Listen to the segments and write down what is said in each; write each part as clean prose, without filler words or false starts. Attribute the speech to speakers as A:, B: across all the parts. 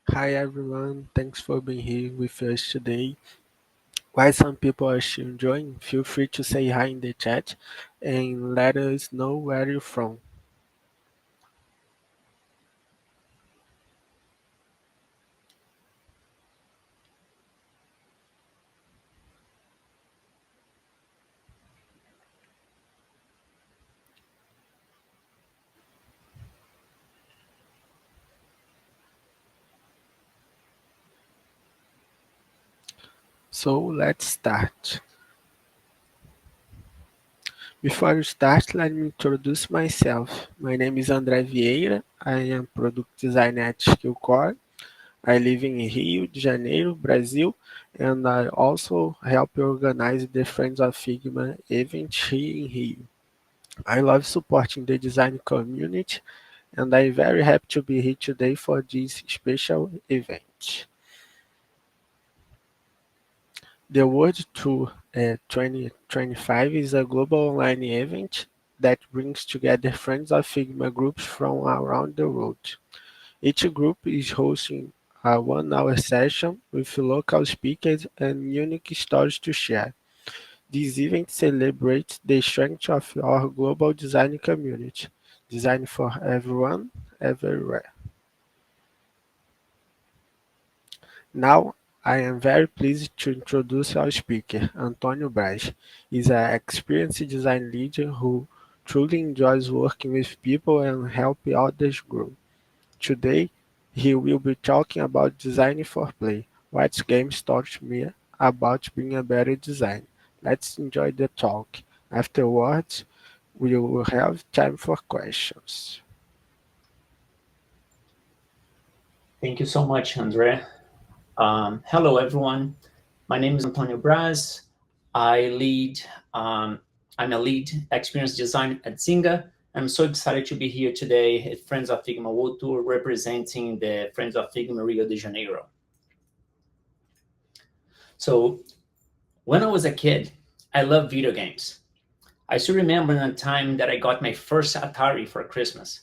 A: Hi everyone, thanks for being here with us today. While some people are still enjoying, feel free to say hi in the chat and let us know where you're from. So let's start. Before we start, let me introduce myself. My name is André Vieira. I am product designer at Skillcore. I live in Rio de Janeiro, Brazil, and I also help organize the Friends of Figma event here in Rio. I love supporting the design community and I'm very happy to be here today for this special event. The World Tour 2025 is a global online event that brings together friends of Figma groups from around the world. Each group is hosting a 1 hour session with local speakers and unique stories to share. This event celebrates the strength of our global design community, design for everyone, everywhere. Now, I am very pleased to introduce our speaker, Antonio Braz. He's an experienced design leader who truly enjoys working with people and helping others grow. Today, he will be talking about designing for play, what games taught me about being a better designer. Let's enjoy the talk. Afterwards, we will have time for questions.
B: Thank you so much, Andre. Hello, everyone. My name is Antonio Braz. I lead. Um, I'm a lead experience designer at Zynga. I'm so excited to be here today at Friends of Figma World Tour, representing the Friends of Figma Rio de Janeiro. So, when I was a kid, I loved video games. I still remember the time that I got my first Atari for Christmas.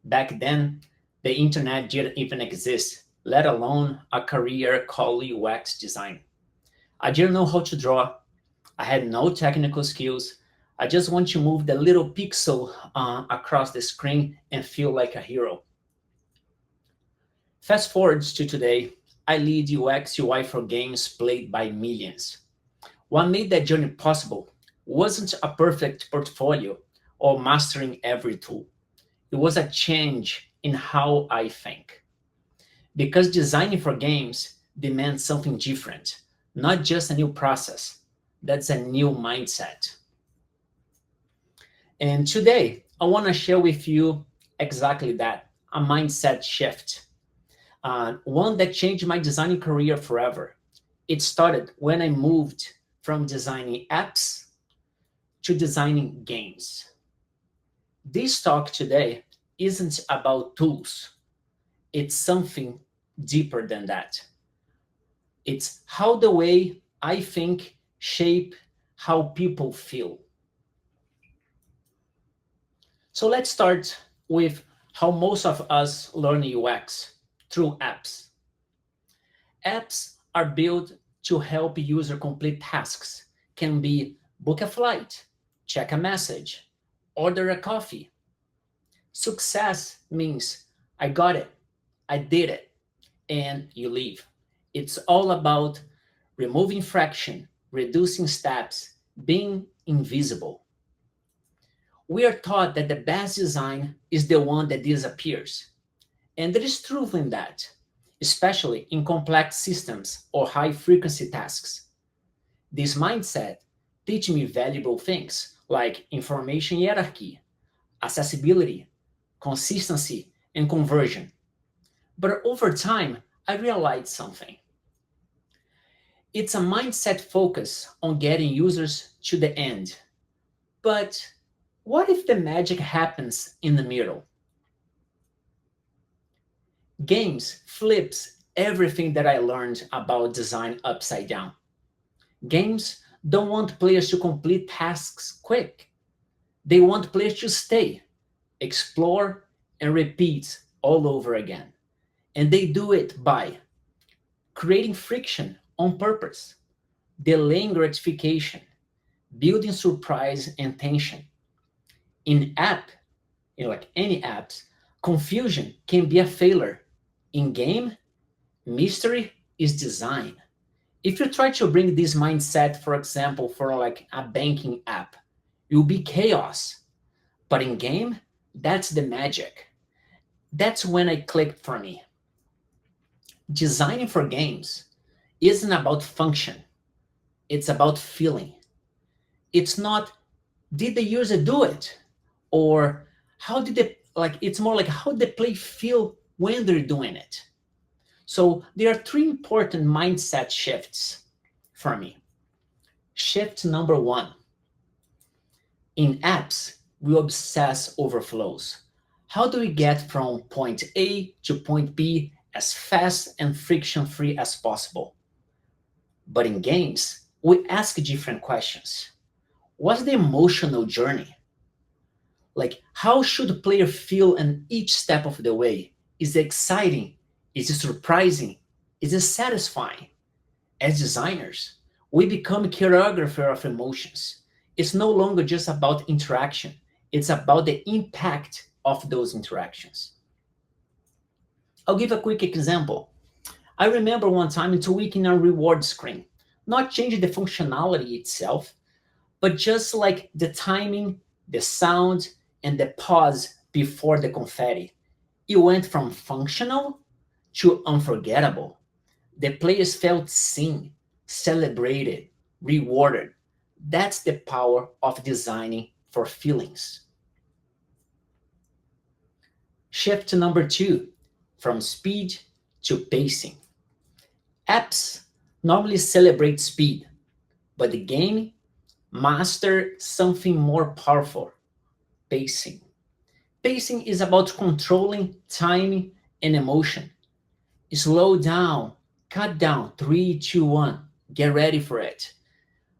B: Back then, the internet didn't even exist, let alone a career called UX design. I didn't know how to draw. I had no technical skills. I just want to move the little pixel across the screen and feel like a hero. Fast forward to today, I lead UX UI for games played by millions. What made that journey possible wasn't a perfect portfolio or mastering every tool. It was a change in how I think. Because designing for games demands something different, not just a new process. That's a new mindset. And today, I want to share with you exactly that, a mindset shift, one that changed my designing career forever. It started when I moved from designing apps to designing games. This talk today isn't about tools, it's something deeper than that. It's how the way I think shape how people feel. So let's start with how most of us learn UX through apps. Apps are built to help user complete tasks. Can be book a flight, check a message, order a coffee. Success means I got it, I did it, and you leave. It's all about removing friction, reducing steps, being invisible. We are taught that the best design is the one that disappears. And there is truth in that, especially in complex systems or high frequency tasks. This mindset teaches me valuable things like information hierarchy, accessibility, consistency, and conversion. But over time, I realized something. It's a mindset focus on getting users to the end. But what if the magic happens in the middle? Games flips everything that I learned about design upside down. Games don't want players to complete tasks quick. They want players to stay, explore, and repeat all over again. And they do it by creating friction on purpose, delaying gratification, building surprise and tension. In app, like any apps, confusion can be a failure. In game, mystery is design. If you try to bring this mindset, for example, for like a banking app, it will be chaos. But in game, that's the magic. That's when it clicked for me. Designing for games isn't about function, it's about feeling. It's not, did the user do it? Or how did they, like, it's more like how the play feel when they're doing it. So there are three important mindset shifts for me. Shift number one: in apps, we obsess over flows. How do we get from point A to point B as fast and friction free as possible? But in games, we ask different questions. What's the emotional journey? Like, how should the player feel in each step of the way? Is it exciting? Is it surprising? Is it satisfying? As designers, we become a choreographer of emotions. It's no longer just about interaction, it's about the impact of those interactions. I'll give a quick example. I remember one time tweaking a reward screen, not changing the functionality itself, but just like the timing, the sound, and the pause before the confetti. It went from functional to unforgettable. The players felt seen, celebrated, rewarded. That's the power of designing for feelings. Shift to number two, from speed to pacing. Apps normally celebrate speed, but the game master something more powerful: pacing. Pacing is about controlling time and emotion. Slow down, cut down, three, two, one, get ready for it.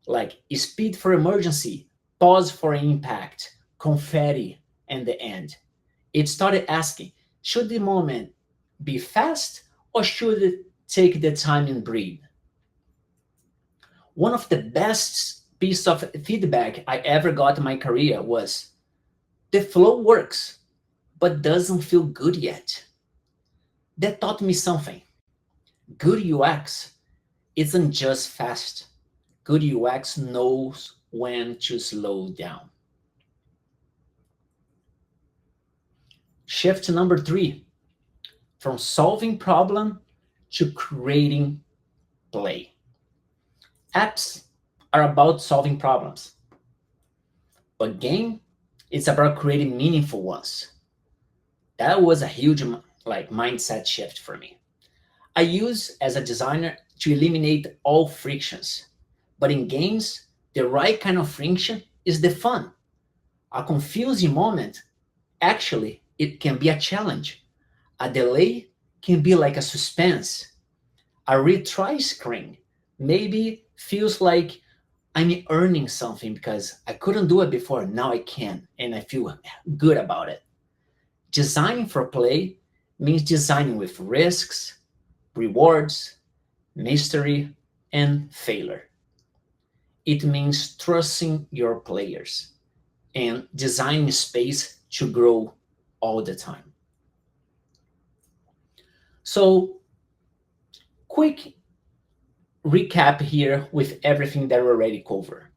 B: Like speed for emergency, pause for impact, confetti, and the end. It started asking, should the moment be fast or should it take the time and breathe? One of the best piece of feedback I ever got in my career was, the flow works, but doesn't feel good yet. That taught me something. Good UX isn't just fast. Good UX knows when to slow down. Shift number three, from solving problem to creating play. Apps are about solving problems, but game is about creating meaningful ones. That was a huge mindset shift for me. I use as a designer to eliminate all frictions, but in games, the right kind of friction is the fun. A confusing moment, actually, it can be a challenge. A delay can be like a suspense. A retry screen maybe feels like I'm earning something because I couldn't do it before, now I can, and I feel good about it. Designing for play means designing with risks, rewards, mystery, and failure. It means trusting your players and designing space to grow all the time. So, quick recap here with everything that we already covered.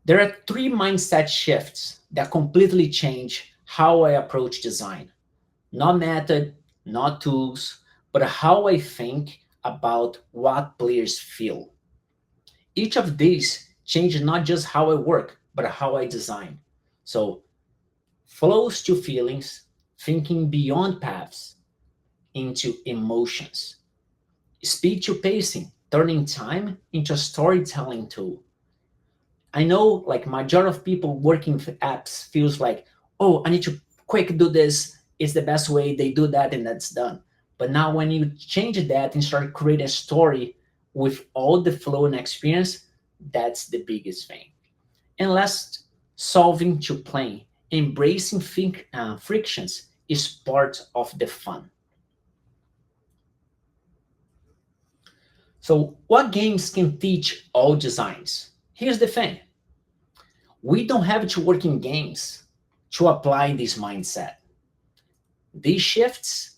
B: There are three mindset shifts that completely change how I approach design. Not method, not tools, but how I think about what players feel. Each of these changes not just how I work, but how I design. So, flows to feelings, thinking beyond paths into emotions. Speed to pacing, turning time into a storytelling tool. I know like majority of people working with apps feels like, oh, I need to quick do this. It's the best way. They do that and that's done. But now when you change that and start create a story with all the flow and experience, that's the biggest thing. And last, solving to playing. Embracing frictions is part of the fun. So, what games can teach all designs? Here's the thing: we don't have to work in games to apply this mindset. These shifts,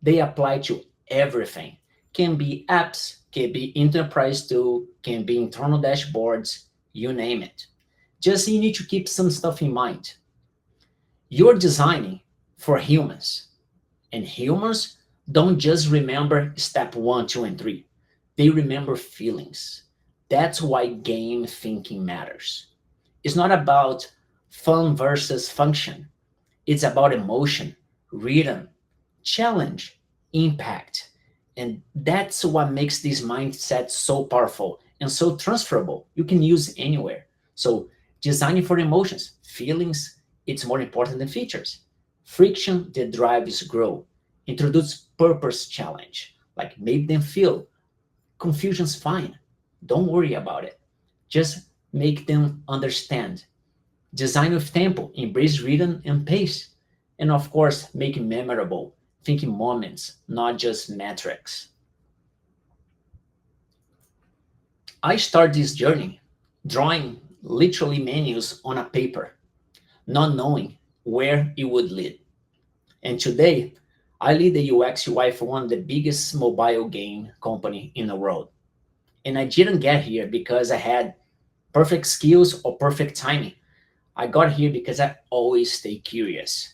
B: they apply to everything. Can be apps, can be enterprise tool, can be internal dashboards, you name it. Just you need to keep some stuff in mind. You're designing for humans, and humans don't just remember step one, two, and three. They remember feelings. That's why game thinking matters. It's not about fun versus function. It's about emotion, rhythm, challenge, impact. And that's what makes this mindset so powerful and so transferable. You can use anywhere. So, designing for emotions, feelings, it's more important than features. Friction that drives growth. Introduce purpose challenge, like make them feel confusion's fine. Don't worry about it. Just make them understand. Design with tempo, embrace rhythm and pace. And of course, make it memorable, thinking moments, not just metrics. I start this journey drawing literally menus on a paper, not knowing where it would lead. And today, I lead the UX UI for one of the biggest mobile game company in the world. And I didn't get here because I had perfect skills or perfect timing. I got here because I always stay curious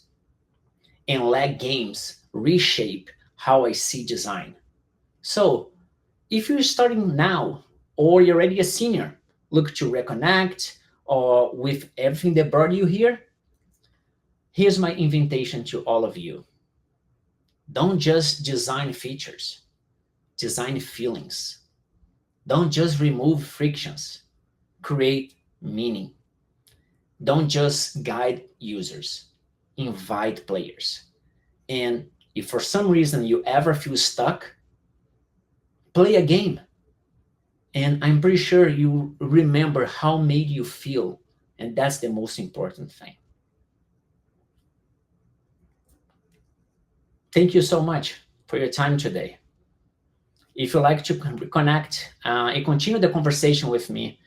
B: and let games reshape how I see design. So, if you're starting now or you're already a senior, look to reconnect or with everything that brought you here, here's my invitation to all of you. Don't just design features, design feelings. Don't just remove frictions, create meaning. Don't just guide users, invite players. And if for some reason you ever feel stuck, play a game. And I'm pretty sure you remember how made you feel. And that's the most important thing. Thank you so much for your time today. If you like to connect and continue the conversation with me,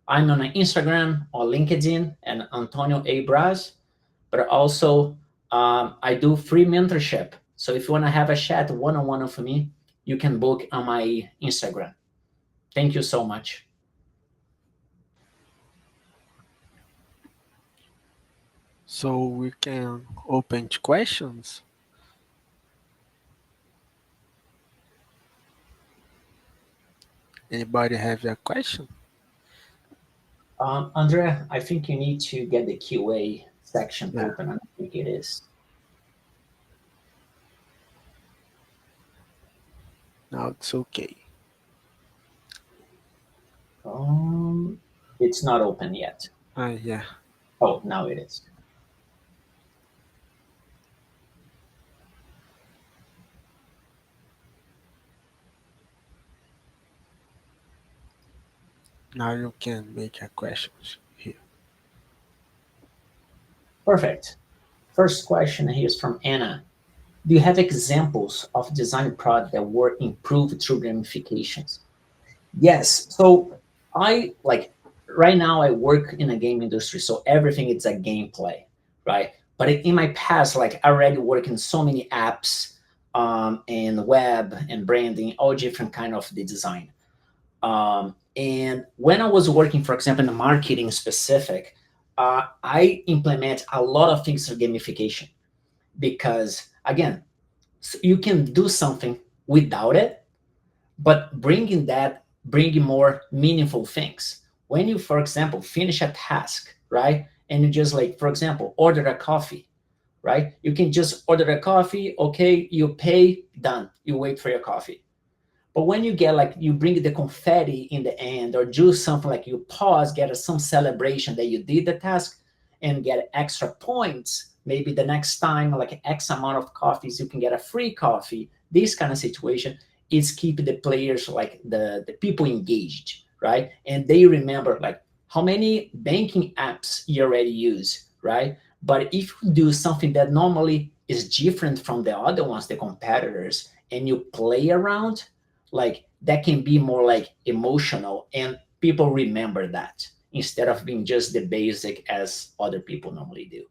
B: I'm on Instagram or LinkedIn and Antonio A. Braz, but also I do free mentorship. So if you want to have a chat one-on-one with me, you can book on my Instagram. Thank you so much.
A: So we can open to questions. Anybody have a question?
B: Andrea, I think you need to get the QA section
A: Yeah,
B: open. I think it is.
A: now it's okay.
B: Um, it's not open yet.
A: Yeah,
B: Oh, now it is.
A: now you can make a questions here.
B: Perfect. First question here is from Anna. Do you have examples of design product that were improved through gamifications? Yes. So I like right now I work in a game industry, so everything is a gameplay, right? But in my past, like I already work in so many apps, and web and branding, all different kind of the design. And when I was working, for example, in the marketing specific, I implement a lot of things for gamification because again, you can do something without it, but bringing more meaningful things. When you, for example, finish a task, right, and you just like, for example, order a coffee, right, you can just order a coffee, okay, you pay, done, you wait for your coffee. But when you get like you bring the confetti in the end or do something like you pause, get some celebration that you did the task and get extra points, maybe the next time like X amount of coffees you can get a free coffee. This kind of situation is keep the players like the people engaged, right? And they remember like how many banking apps you already use, right? But if you do something that normally is different from the other ones, the competitors, and you play around, like that can be more like emotional, and people remember that instead of being just the basic as other people normally do.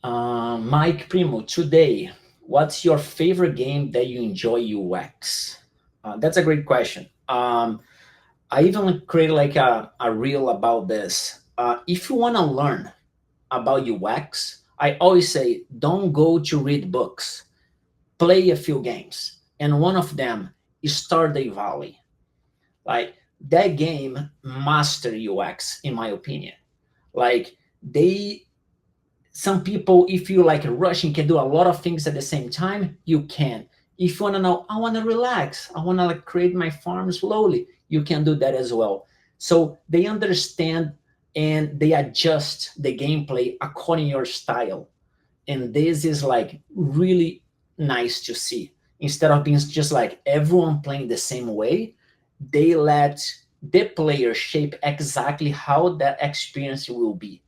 B: Mike Primo, today, what's your favorite game that you enjoy UX? That's a great question. I even created like a reel about this. If you want to learn about UX, I always say don't go to read books, play a few games. And one of them is Stardew Valley. Like that game master UX, in my opinion. Like they some people, if you like rushing, can do a lot of things at the same time, you can. If you want to know, I want to relax, I want to like create my farm slowly, you can do that as well. So they understand and they adjust the gameplay according to your style, and this is like really nice to see. Instead of being just like everyone playing the same way, they let the player shape exactly how that experience will be.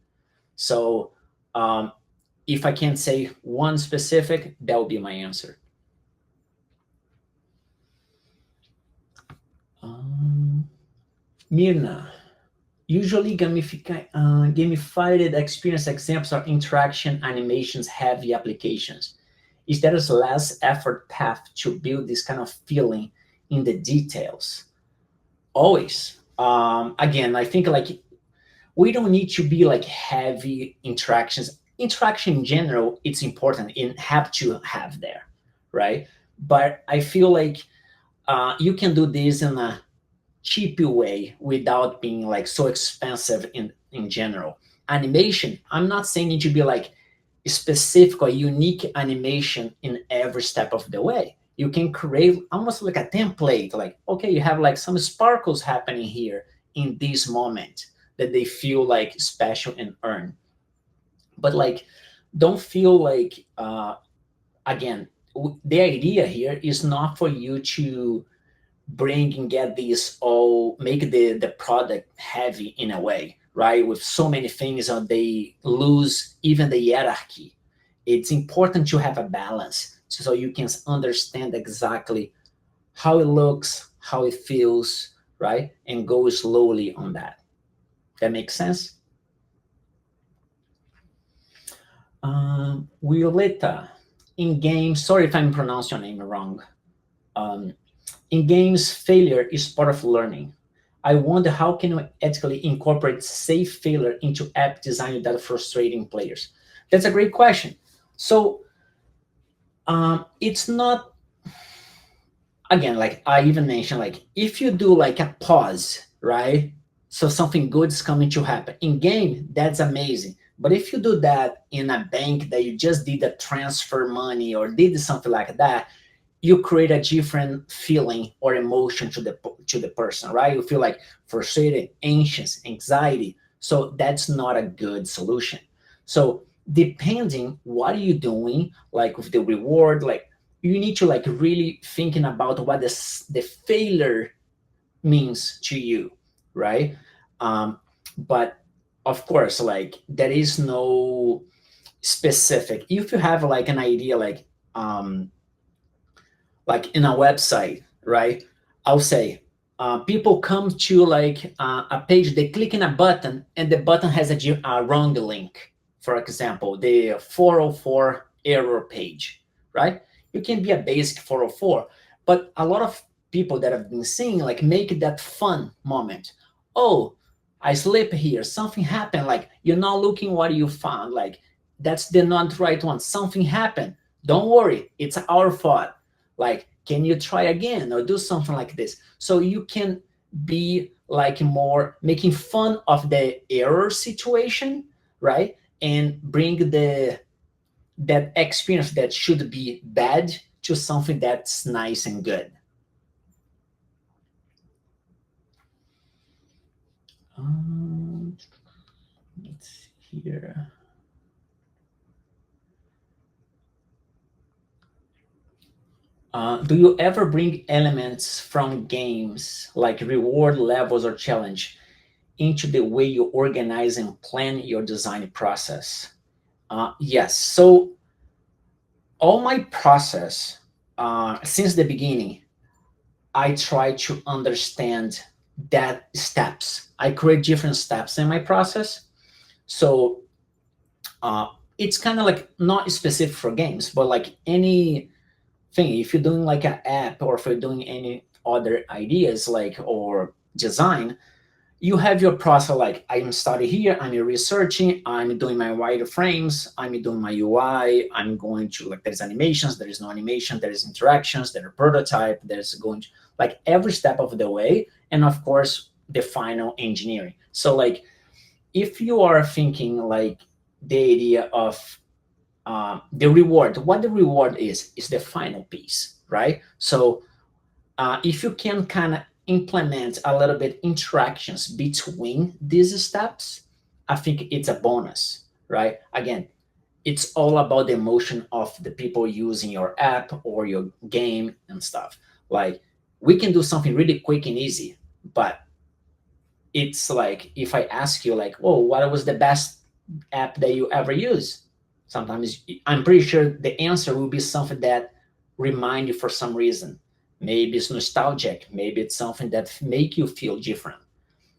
B: So um, if I can't say one specific, that would be my answer. Um, Mirna, usually gamified experience examples are interaction animations heavy applications. Is there a less effort path to build this kind of feeling in the details? Always. Again, I think like we don't need to be like heavy interactions. Interaction in general, it's important and have to have there, right? But I feel like you can do this in a cheap way without being like so expensive in general. Animation, I'm not saying it to be like specific or unique animation in every step of the way. You can create almost like a template, like, okay, you have like some sparkles happening here in this moment that they feel like special and earned. But like, don't feel like, again, the idea here is not for you to bring and get these all make the product heavy in a way, right, with so many things and they lose even the hierarchy. It's important to have a balance so you can understand exactly how it looks, how it feels, right, and go slowly on that. That makes sense. Violeta, in games, sorry if I'm pronouncing your name wrong. um, In games, failure is part of learning. I wonder how can we ethically incorporate safe failure into app design without frustrating players? That's a great question. So it's not, again, like I even mentioned, like if you do like a pause, right? So something good is coming to happen. In game, that's amazing. But if you do that in a bank that you just did a transfer money or did something like that, you create a different feeling or emotion to the person, right? You feel like frustrated, anxious, anxiety. So that's not a good solution. So depending what are you doing, like with the reward, like you need to like really thinking about what the failure means to you, right? But of course, like there is no specific. If you have like an idea, like in a website, right? I'll say people come to like a page, they click in a button, and the button has a wrong link. For example, the 404 error page, right? You can be a basic 404, but a lot of people that have been seeing like make that fun moment. Oh, I slip here, something happened. Like you're not looking what you found. Like that's the not right one. Something happened. Don't worry, it's our fault. Like, can you try again or do something like this? So you can be like more making fun of the error situation, right? And bring the that experience that should be bad to something that's nice and good. um, let's see here. Do you ever bring elements from games like reward levels or challenge into the way you organize and plan your design process? Yes. So All my process, since the beginning, I try to understand that steps. I create different steps in my process. So uh, it's kind of like not specific for games, but like any thing, if you're doing like an app or if you're doing any other ideas like or design, you have your process. Like I'm starting here, I'm researching, I'm doing my wireframes, I'm doing my UI, I'm going to like there's animations, there is no animation, there is interactions, there are prototype, there's going to like every step of the way, and of course the final engineering. So like if you are thinking like the idea of the reward, what the reward is the final piece, right? So if you can kind of implement a little bit interactions between these steps, I think it's a bonus, right? Again, it's all about the emotion of the people using your app or your game and stuff. Like we can do something really quick and easy, but it's like if I ask you like, "Oh, what was the best app that you ever used?" Sometimes I'm pretty sure the answer will be something that remind you for some reason. Maybe it's nostalgic. Maybe it's something that make you feel different.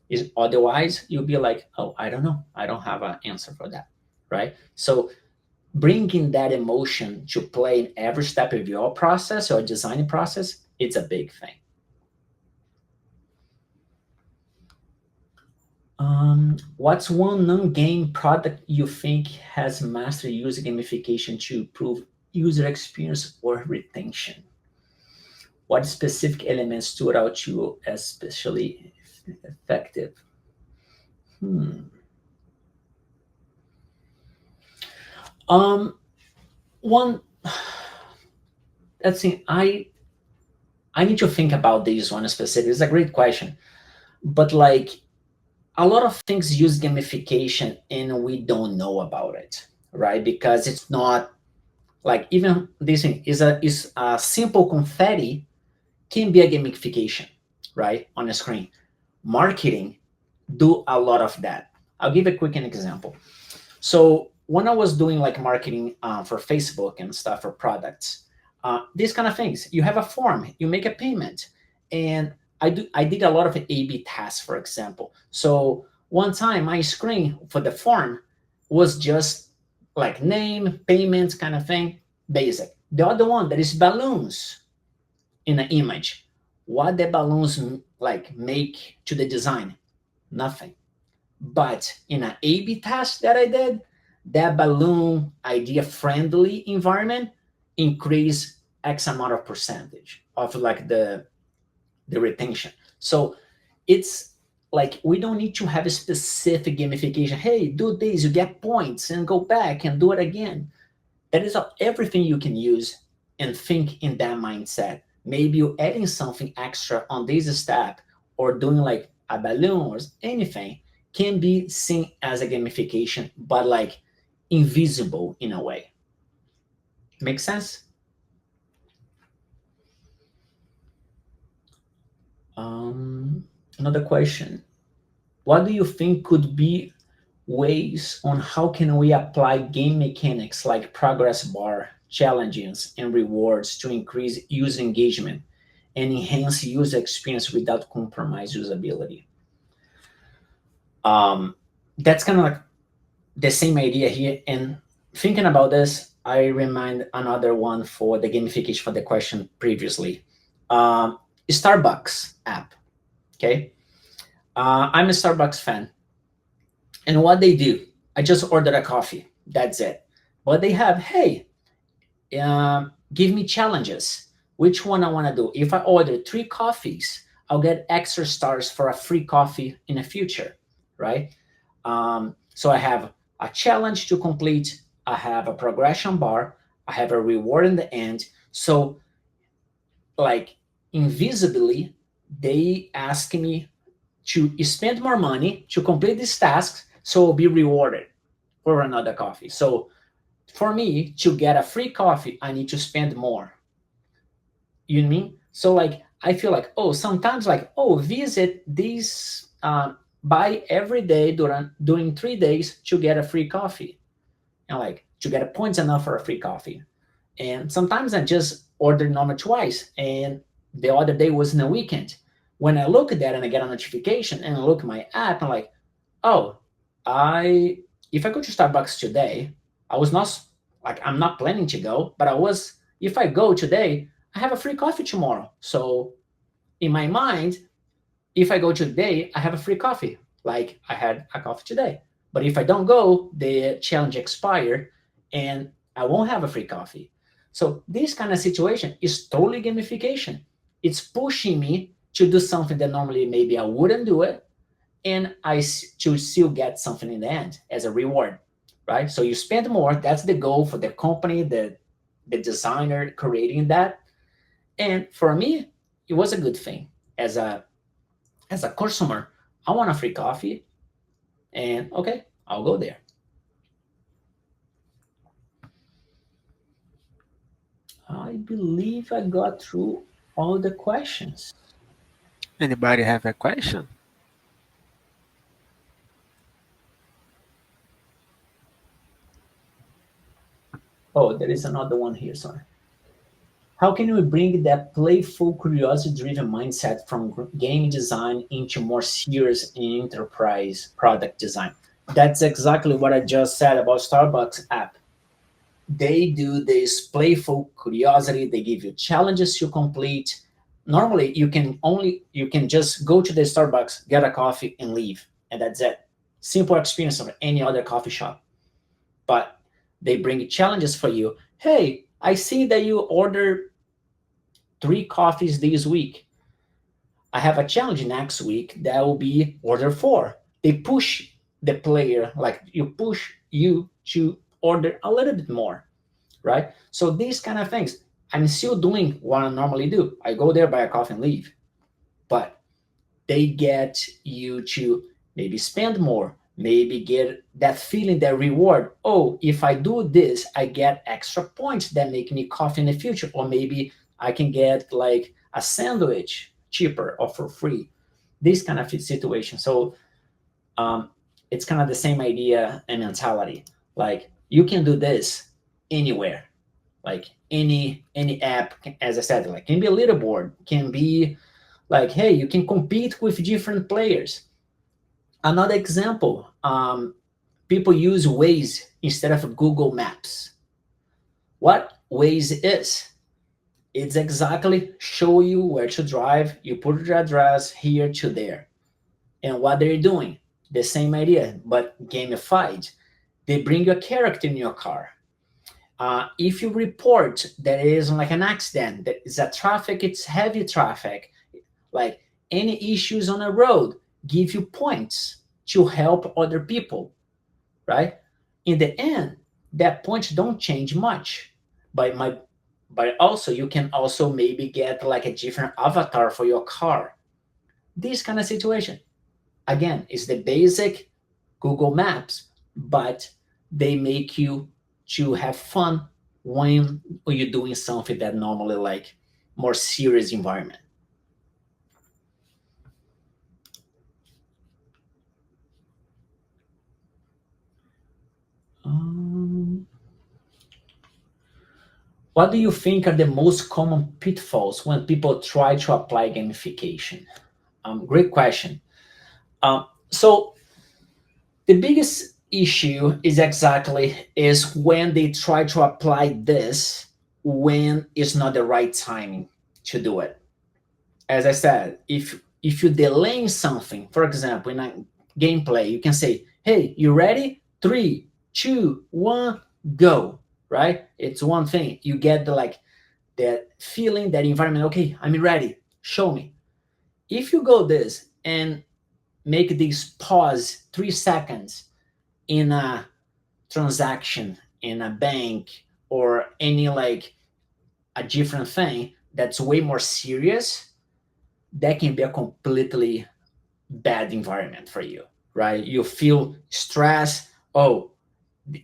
B: Is otherwise you'll be like, "Oh, I don't know. I don't have an answer for that." Right? So bringing that emotion to play in every step of your process or designing process, it's a big thing. What's one non-game product you think has mastered user gamification to improve user experience or retention? What specific elements stood out to you as especially effective? Hmm. Um, one. Let's see. I need to think about this one specific. It's a great question, but like a lot of things use gamification and we don't know about it, right? Because it's not like even this thing is a simple confetti can be a gamification, right? On a screen. Marketing do a lot of that. I'll give a quick an example. So when I was doing like marketing for Facebook and stuff for products, these kind of things, you have a form, you make a payment, and I did a lot of A/B tests, for example. So one time my screen for the form was just like name, payments, kind of thing, basic. The other one that is balloons in an image. What the balloons like make to the design? Nothing. But in an A/B test that I did, that balloon idea friendly environment increased X amount of percentage of like the retention. So it's like we don't need to have a specific gamification. Hey, do this, you get points, and go back and do it again. That is everything you can use and think in that mindset. Maybe you're adding something extra on this step or doing like a balloon or anything can be seen as a gamification, but like invisible in a way. Make sense? Um, Another question. What do you think could be ways on how can we apply game mechanics like progress bar, challenges, and rewards to increase user engagement and enhance user experience without compromise usability? Um, that's kind of like the same idea here. And thinking about this, I remind another one for the gamification for the question previously. Um, Starbucks app. Okay, I'm a Starbucks fan, and what they do, I just ordered a coffee. That's it. But they have, hey, give me challenges. Which one I want to do? If I order 3 coffees, I'll get extra stars for a free coffee in the future, right? So I have a challenge to complete. I have a progression bar. I have a reward in the end. So like invisibly, they ask me to spend more money to complete these tasks, so I'll be rewarded for another coffee. So for me to get a free coffee, I need to spend more. You know what I mean? So like I feel like oh sometimes like oh visit these buy every day during 3 days to get a free coffee and like to get a points enough for a free coffee. And sometimes I just order normal twice. And the other day was in a weekend. When I look at that and I get a notification and I look at my app, I'm like, oh, I if I go to Starbucks today, I was not like I'm not planning to go, but I was if I go today, I have a free coffee tomorrow. So in my mind, if I go today, I have a free coffee. Like I had a coffee today. But if I don't go, the challenge expire and I won't have a free coffee. So this kind of situation is totally gamification. It's pushing me to do something that normally maybe I wouldn't do it, and to still get something in the end as a reward, right? So you spend more. That's the goal for the company, the designer creating that. And for me, it was a good thing as a customer. I want a free coffee, and okay, I'll go there. I believe I got through all the questions.
A: Anybody have a question?
B: Oh, there is another one here. Sorry. How can we bring that playful, curiosity-driven mindset from game design into more serious enterprise product design? That's exactly what I just said about Starbucks app. They do this playful curiosity. They give you challenges to complete. Normally, you can just go to the Starbucks, get a coffee, and leave, and that's it. Simple experience of any other coffee shop. But they bring challenges for you. Hey, I see that you order 3 coffees this week. I have a challenge next week that will be order 4. They push the player, like you push you to order a little bit more, right? So these kind of things, I'm still doing what I normally do. I go there, buy a coffee, and leave. But they get you to maybe spend more, maybe get that feeling, that reward. Oh, if I do this, I get extra points that make me coffee in the future, or maybe I can get like a sandwich cheaper or for free. This kind of situation. So um, it's kind of the same idea and mentality. Like you can do this anywhere, like any app. As I said, like can be a leaderboard, can be like, hey, you can compete with different players. Another example, people use Waze instead of Google Maps. What Waze is, it's exactly show you where to drive. You put your address here to there. And what they're doing, the same idea, but gamified. They bring you a character in your car. If you report there is like an accident, that is a traffic, it's heavy traffic, like any issues on a road, give you points to help other people, right? In the end, that points don't change much. But also you can also maybe get like a different avatar for your car. This kind of situation. Again, is the basic Google Maps, but they make you to have fun when you're doing something that normally like more serious environment. Um, what do you think are the most common pitfalls when people try to apply gamification? Great question. So the biggest issue is when they try to apply this when it's not the right timing to do it. As I said, if you delay something, for example, in a gameplay, you can say, "Hey, you ready? 3, 2, 1, go!" Right? It's one thing. You get the like that feeling, that environment. Okay, I'm ready. Show me. If you go this and make this pause 3 seconds in a transaction in a bank or any like a different thing that's way more serious, that can be a completely bad environment for you, right? You feel stress. Oh,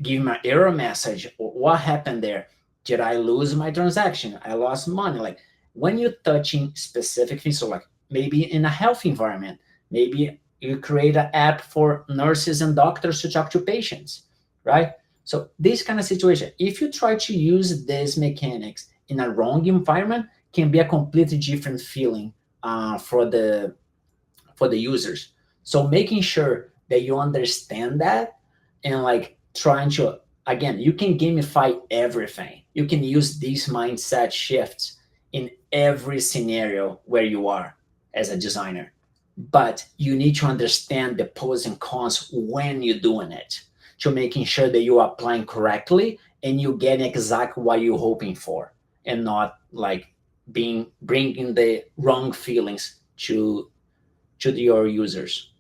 B: give me an error message. What happened there? Did I lose my transaction? I lost money. Like when you're touching specific things, so like maybe in a health environment, maybe you create an app for nurses and doctors to talk to patients, right? So this kind of situation, if you try to use these mechanics in a wrong environment, can be a completely different feeling for the users. So making sure that you understand that and like trying to, again, you can gamify everything. You can use these mindset shifts in every scenario where you are as a designer. But you need to understand the pros and cons when you're doing it to making sure that you're applying correctly and you get exactly what you're hoping for and not like being bringing the wrong feelings to your users.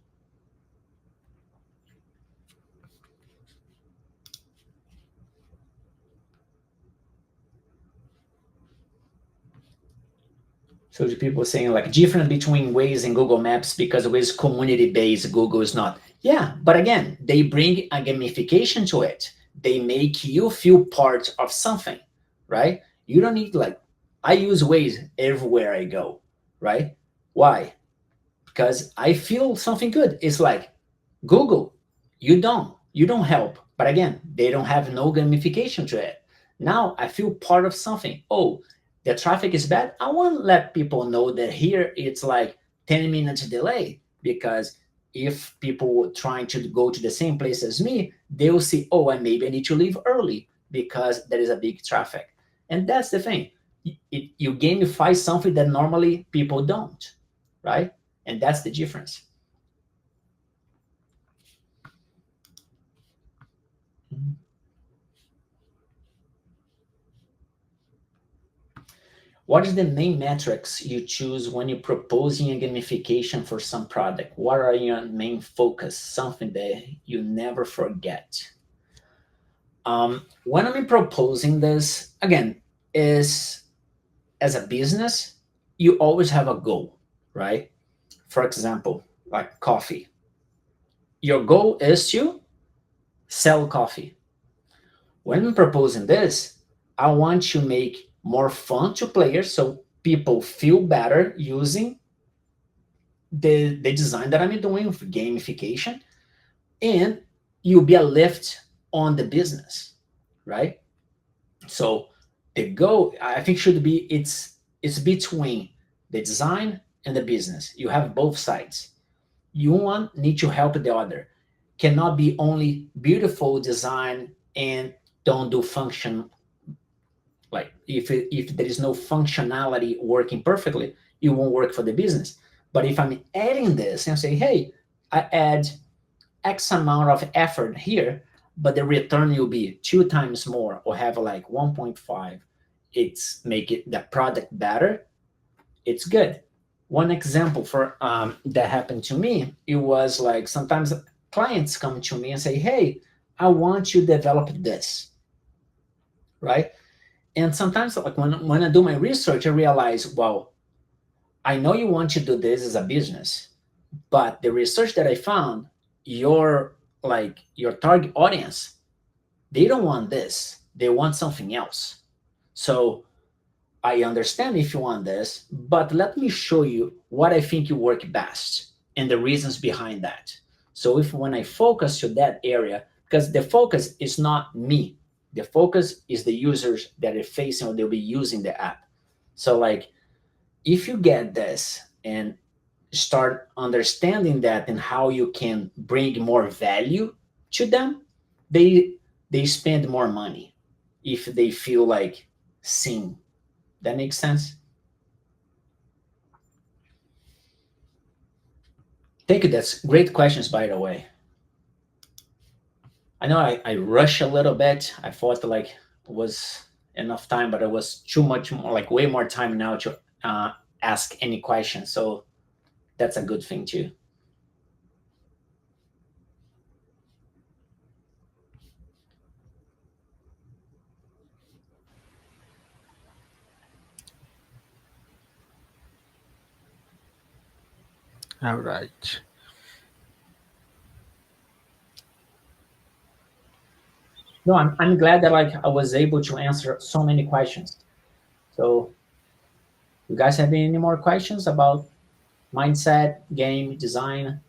B: So the people saying like different between Waze and Google Maps because Waze community based, Google is not. Yeah, but again, they bring a gamification to it. They make you feel part of something, right? You don't need like I use Waze everywhere I go, right? Why? Because I feel something good. It's like Google, you don't help. But again, they don't have no gamification to it. Now I feel part of something. Oh, the traffic is bad. I want to let people know that here it's like 10 minutes delay because if people were trying to go to the same place as me, they will see, oh, and maybe I need to leave early because there is a big traffic. And that's the thing. You gamify something that normally people don't, right? And that's the difference. What is the main metrics you choose when you're proposing a gamification for some product? What are your main focus? Something that you never forget. When I'm proposing this, again, is as a business, you always have a goal, right? For example, like coffee. Your goal is to sell coffee. When I'm proposing this, I want to make more fun to players so people feel better using the design that I'm doing for gamification, and you'll be a lift on the business, right? So the goal I think should be it's between the design and the business. You have both sides. You one need to help the other. Cannot be only beautiful design and don't do function. Like if there is no functionality working perfectly, it won't work for the business. But if I'm adding this and say, hey, I add X amount of effort here, but the return will be two times more or have like 1.5, it's make it the product better, it's good. One example for that happened to me, it was like sometimes clients come to me and say, hey, I want to develop this, right? And sometimes like when I do my research, I realize, well, I know you want to do this as a business, but the research that I found, your your target audience, they don't want this. They want something else. So I understand if you want this, but let me show you what I think you work best and the reasons behind that. So if when I focus to that area, because the focus is not me, the focus is the users that are facing or they'll be using the app. So like if you get this and start understanding that and how you can bring more value to them, they they spend more money if they feel like seen. That makes sense. Thank you. That's great questions, by the way. I know I rush a little bit. I thought like it was enough time, but it was too much more, like way more time now to ask any questions. So that's a good thing too.
A: All right.
B: No, I'm glad that like I was able to answer so many questions. So you guys have any more questions about mindset, game design?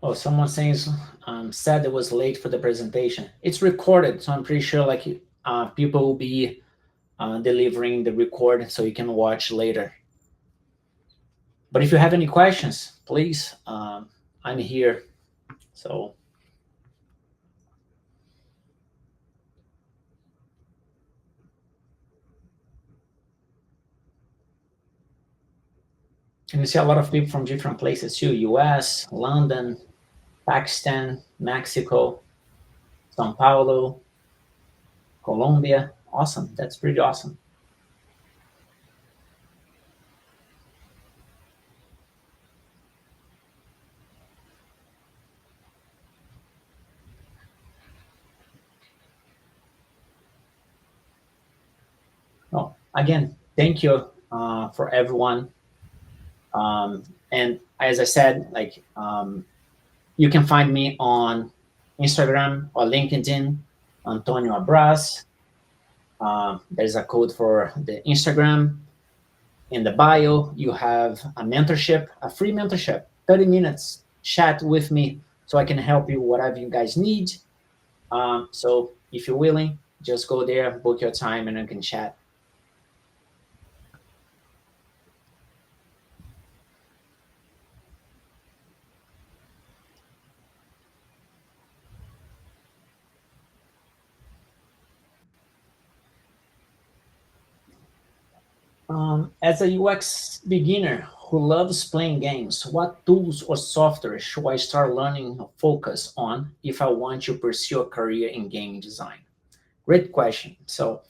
B: Oh, someone says said it was late for the presentation. It's recorded, so I'm pretty sure like people will be delivering the record so you can watch later. But if you have any questions, please, I'm here. So and you see a lot of people from different places too: U.S., London, Pakistan, Mexico, São Paulo, Colombia. Awesome. That's pretty awesome. Well, again, thank you for everyone. And as I said, like you can find me on Instagram or LinkedIn, Antonio Braz. There's a code for the Instagram. In the bio, you have a mentorship, a free mentorship, 30 minutes chat with me so I can help you whatever you guys need. So if you're willing, just go there, book your time, and I can chat. As a UX beginner who loves playing games, what tools or software should I start learning or focus on if I want to pursue a career in game design? Great question. So,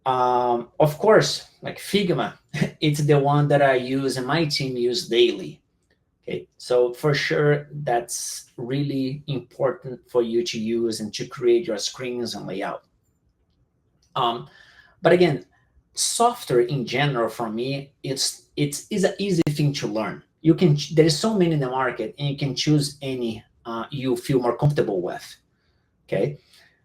B: of course, like Figma, it's the one that I use and my team use daily. Okay, so for sure, that's really important for you to use and to create your screens and layout. Um, but again, software in general for me, it's is an easy thing to learn. You can there's so many in the market, and you can choose any you feel more comfortable with. Okay,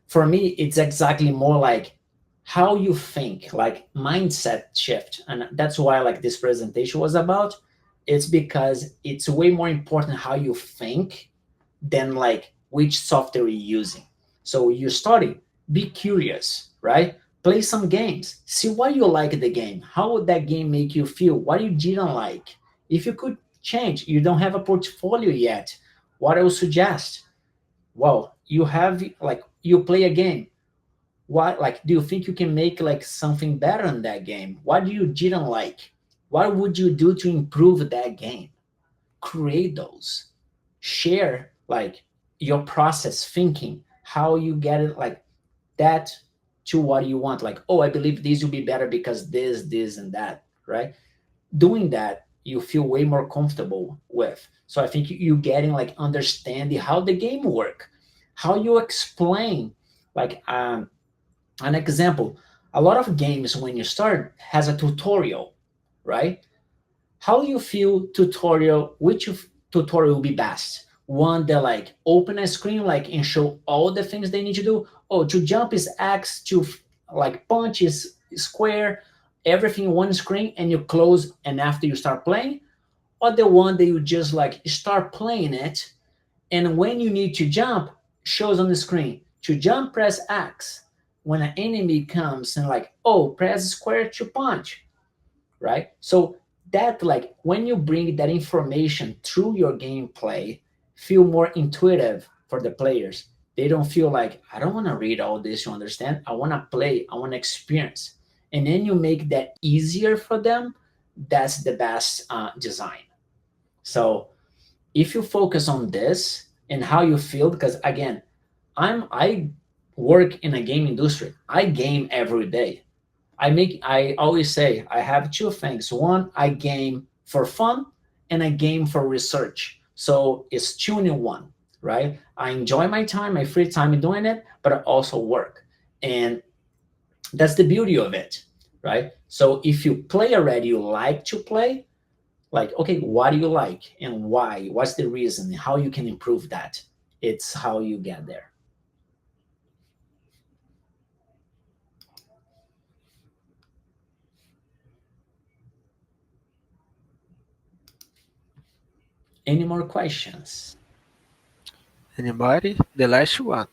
B: for me, it's exactly more like how you think, like mindset shift, and that's why like this presentation was about. It's because it's way more important how you think than like which software you're using. So you're starting, be curious, right? Play some games, see why you like the game, how would that game make you feel, what you didn't like. If you could change, you don't have a portfolio yet, what I would suggest, well, you have like you play a game, what like do you think you can make like something better in that game, what you didn't like, what would you do to improve that game, create those, share like your process thinking, how you get it like that to what you want, like, oh, I believe this will be better because this and that, right? Doing that you feel way more comfortable with. So I think you getting like understanding how the game work, how you explain, like an example, a lot of games when you start has a tutorial, right? How you feel tutorial, which tutorial will be best, one that like open a screen like and show all the things they need to do, oh, to jump is X, to like punch is square, everything in one screen and you close and after you start playing, or the one that you just like start playing it and when you need to jump shows on the screen, to jump press X, when an enemy comes and like, oh, press square to punch, right? So that like when you bring that information through your gameplay, feel more intuitive for the players. They don't feel like I don't want to read all this to understand. I want to play. I want to experience. And then you make that easier for them. That's the best design. So if you focus on this and how you feel, because again, I work in a game industry. I game every day. I always say I have two things. One, I game for fun and I game for research. So it's two in one, right? I enjoy my time, my free time doing it, but I also work. And that's the beauty of it, right? So if you play already, you like to play, like, okay, what do you like and why? What's the reason? How you can improve that? It's how you get there. Any more questions?
A: Anybody? The last one.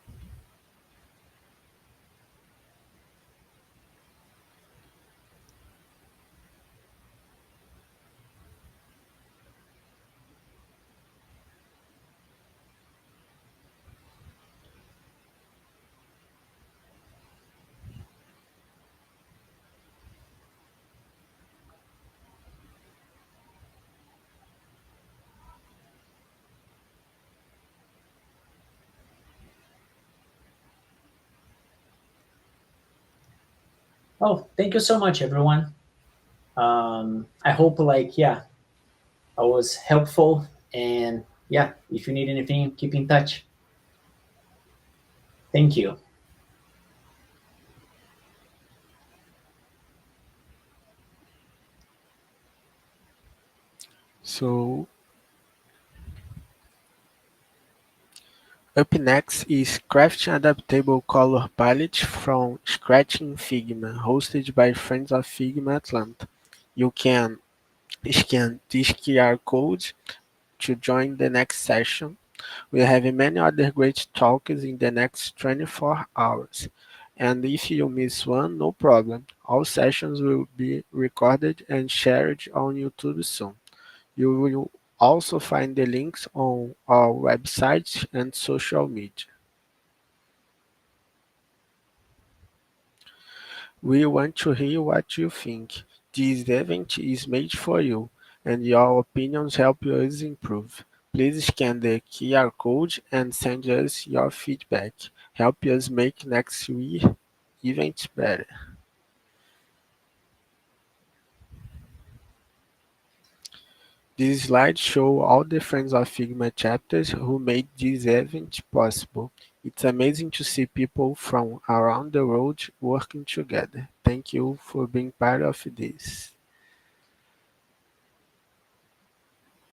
B: Oh, thank you so much, everyone. I hope, like, yeah, I was helpful. And yeah, if you need anything, keep in touch. Thank you.
A: So up next is crafting adaptable color palette from scratch in Figma, hosted by friends of Figma Atlanta. You can scan this QR code to join the next session. We have many other great talks in the next 24 hours. And if you miss one, no problem. All sessions will be recorded and shared on YouTube soon. You will also find the links on our website and social media. We want to hear what you think. This event is made for you, and your opinions help us improve. Please scan the QR code and send us your feedback. Help us make next week event better. These slides show all the friends of Figma chapters who made this event possible. It's amazing to see people from around the world working together. Thank you for being part of this.